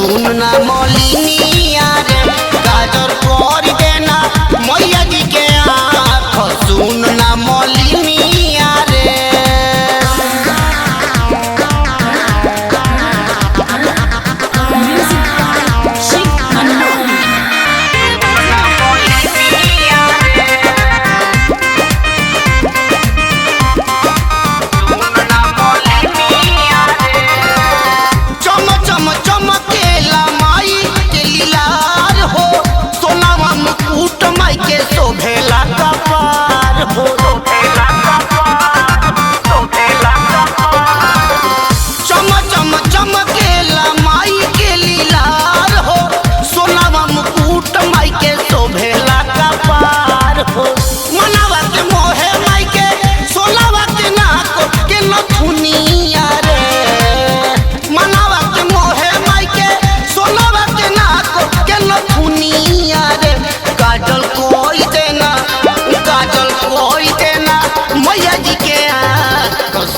सुन ना मलिनिया रे काजर कर देना मैया जी के आँख सुन ना मलिनिया रे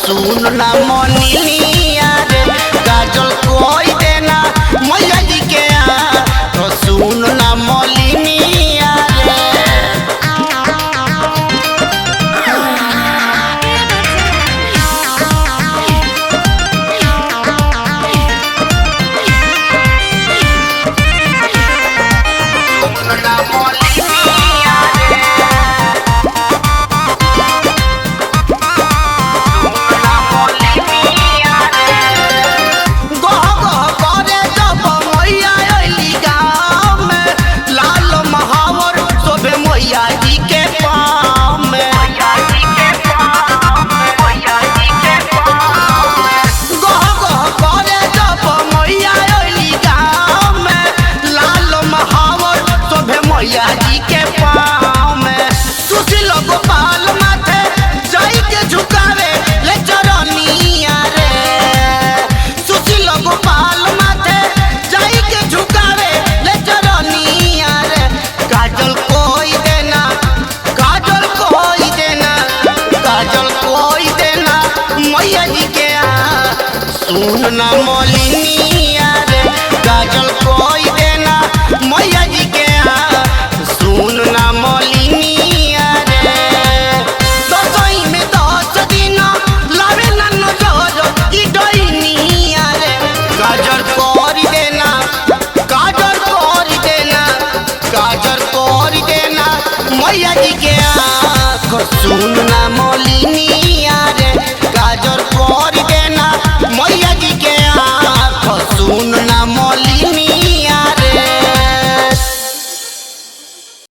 सुन ना मलिनिया रे काजल कोई देना मैया जी के तो सुन ना मलिनिया रे मैया जी के पाँव में सुशील गोपाल माथे जाई के झुकावे ले चरनिया रे सुशील गोपाल माथे जाई के झुकावे ले चरनिया रे काजल कोई देना काजल कोई देना काजल कोई देना मैया जी के सुन ना मलिनिया रे काजल कोई